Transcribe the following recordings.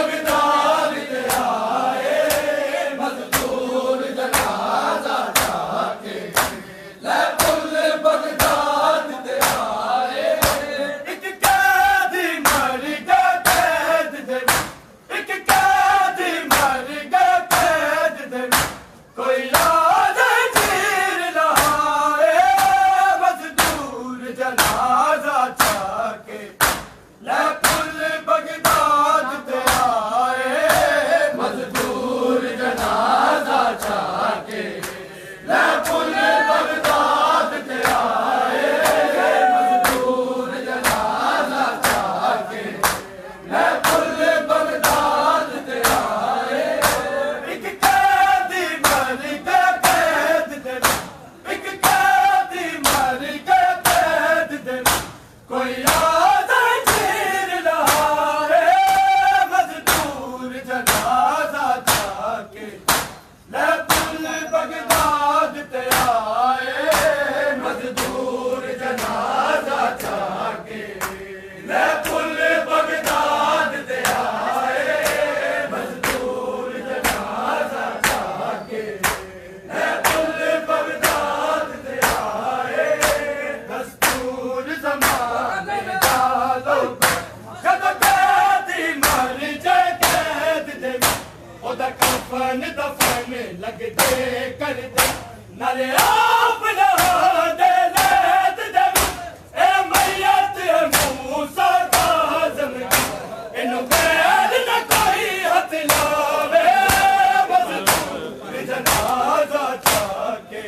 Baghdad ते आए मजदूर जनाजा जाके ले पुल बगदाद ते आए एक कैदी मर गया कैद दे एक कैदी मर गया कैद दे कोई याद चीर लहाए मजदूर जनाजा जाके ले पुल बगदाद ते आए मजदूर जनाजा जाके ले पुल बगदाद ते आए मजदूर जनाजा जाके ले पुल बगदाद ते आए एक कैदी मर गया कैद दे एक कैदी मर गया कैद दे कोई याद चीर लहाए मजदूर जनाजा जाके ले पुल बगदाद ते आए मजदूर जनाजा जाके ले पुल बगदाद ते आए मजदूर जनाजा जाके ले पुल बगदाद ते आए दस्तूर ज़माने डालो जब कैदी मर जाए कैद दे ओदा कफन दफन लग दे कर दे नाले आप नहा दे लैत दे ए मैयत मूसा काज़म इन्हू गैर न कोई हथ लावे मजदूर जनाजा जाके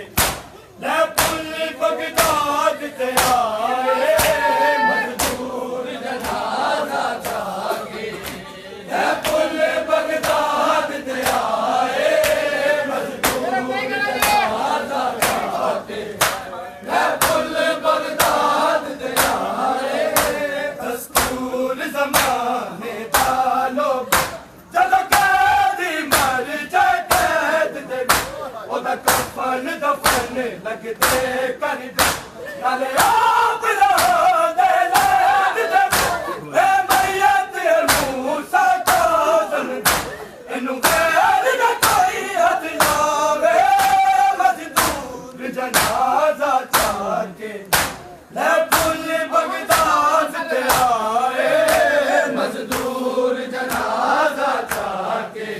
ले पुल बगदाद ते आए मजदूर जनाजा जाके ले पुल बगदाद ते आए मजदूर जनाजा जाके ले पुल बगदाद ते आए दस्तूर ज़माने डालो जब कैदी मर जाए कैद दे ओदा कफन दफन लग दे कर दे नाले आप नहा दे लैत दे ए मैयत मूसा काज़म इन्हू गैर न कोई हथ लावे मजदूर जनाजा जाके ले पुल बगदाद ते आए मजदूर जनाजा जाके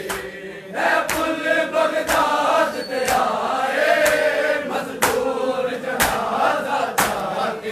ले पुल बगदाद ते आए मजदूर जनाजा जाके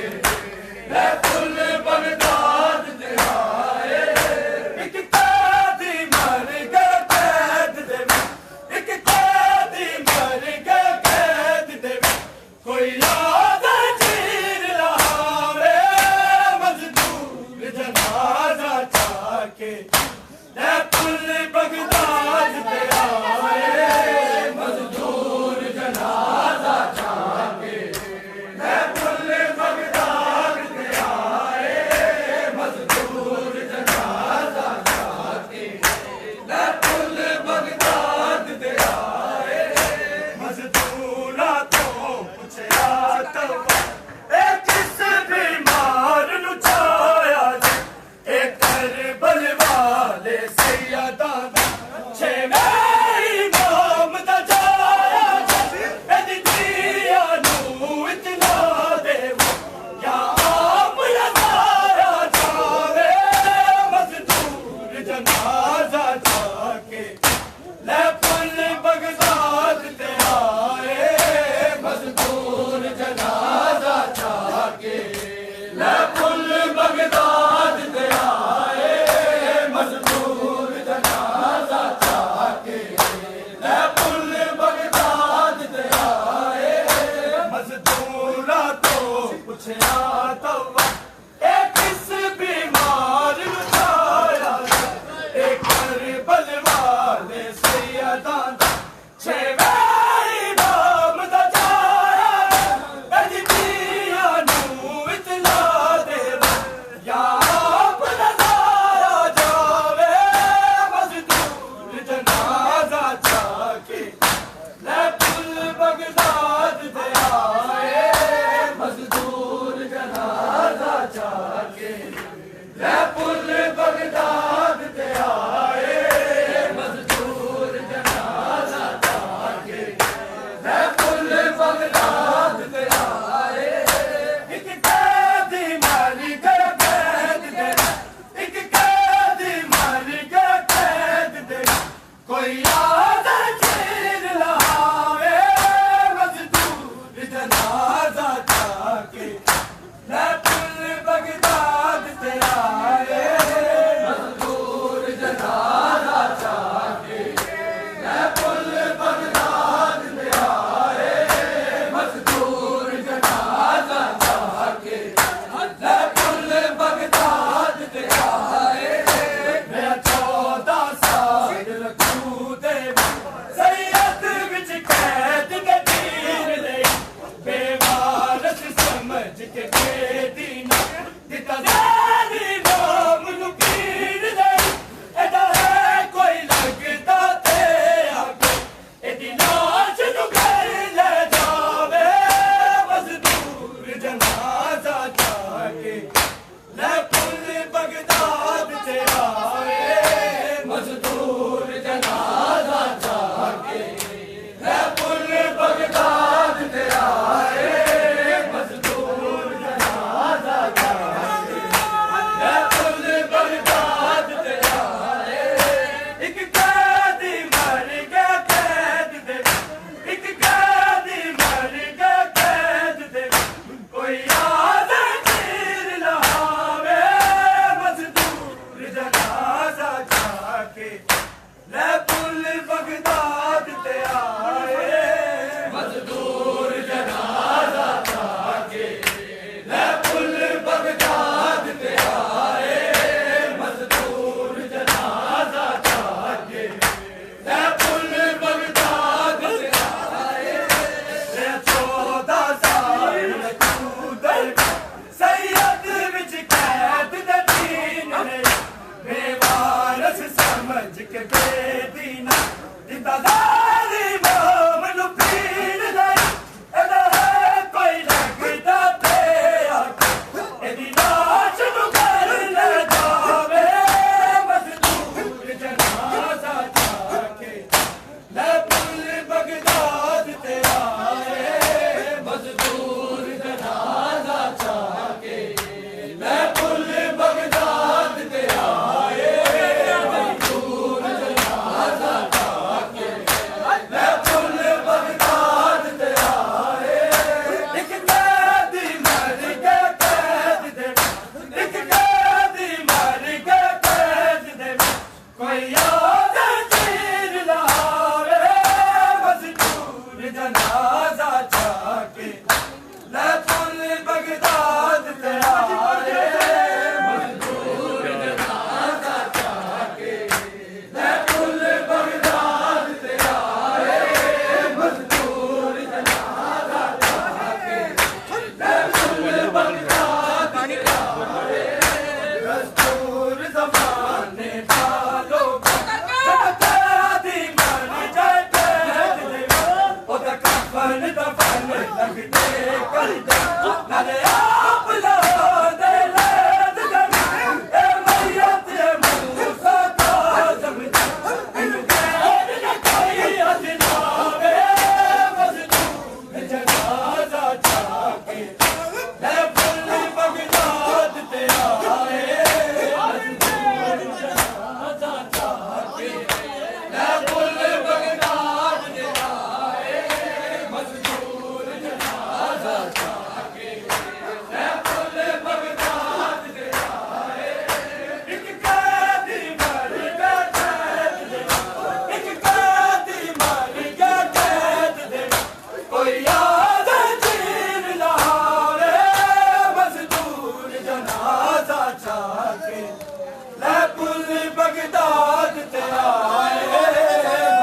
लै पुल बगदाद ते आए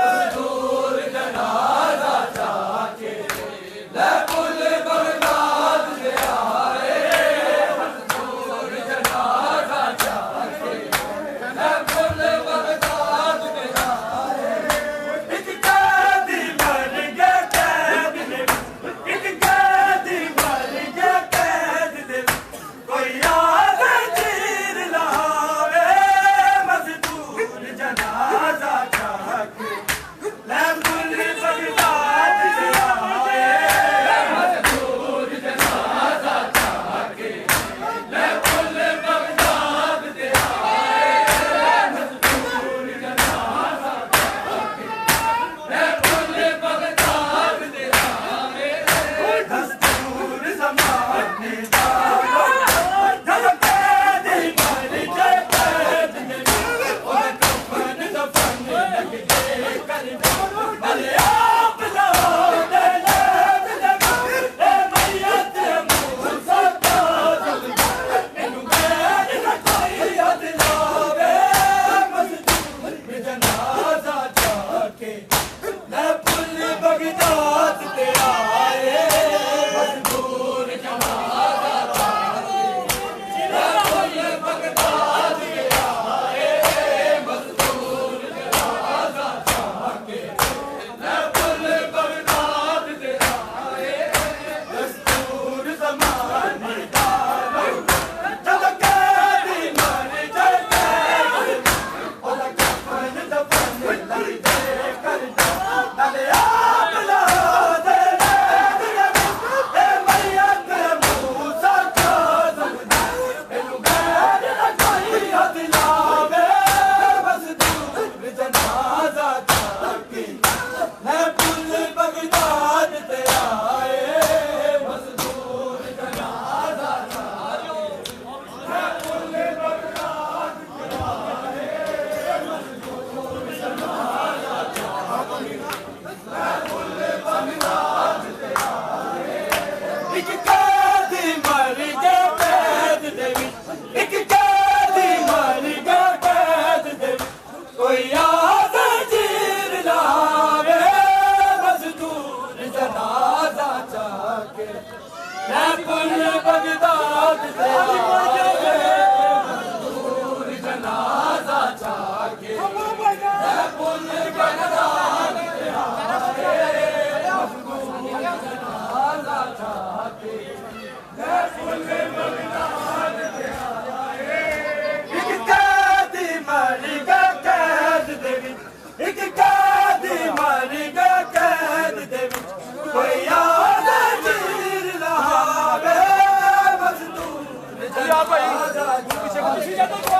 मजदूर जनाजा जाके लै पुल बगदाद ते आए मजदूर जनाजा जाके लै पुल बगदाद ते आए एक कैदी मर गया कैद दे एक कैदी मर गया कैद दे कोई याद चीर लावे मजदूर जनाजा जाके लै पुल बगदाद ते आए मजदूर जनाजा जाके लै पुल बगदाद ते आए मजदूर जनाजा जाके लै पुल बगदाद ते आए दस्तूर ज़माने दा जब कैदी मर जाए कैद दे ओए कफन दफन लग गए करना भले आप लाओ दे लैब दे मैयत मुँह सदा इनु गैर न कोई हद लावे मजदूर जनाजा जाके लै पुल बगदाद ते आए मजदूर जनाजा जाके लै पुल बगदाद ते आए मजदूर जनाजा जाके लै पुल बगदाद ते आए दस्तूर ज़माने दा जब कैदी मर जाए कैद ओदा कफन दफन लग जाए करना नाले आप लाओ दे लैब दे मैयत मुँह सदा इनु गैर न कोई हद लावे मजदूर जनाजा जाके लै पुल बगदाद ते आए मजदूर जनाजा जाके लै पुल बगदाद ते आए मजदूर जनाजा जाके लै पुल बगदाद ते आए एक कैदी मर गया कैद दे एक कैदी मर गया कैद दे कोई याद चीर लावे मजदूर जनाजा जाके लै पुल बगदाद ते आए मजदूर जनाजा जाके लै पुल बगदाद ते आए मजदूर जनाजा जाके लै पुल बगदाद ते आए एक कैदी मर गया कैद दे एक कैदी मर गया कैद दे कोई याद चीर लावे मजदूर जनाजा जाके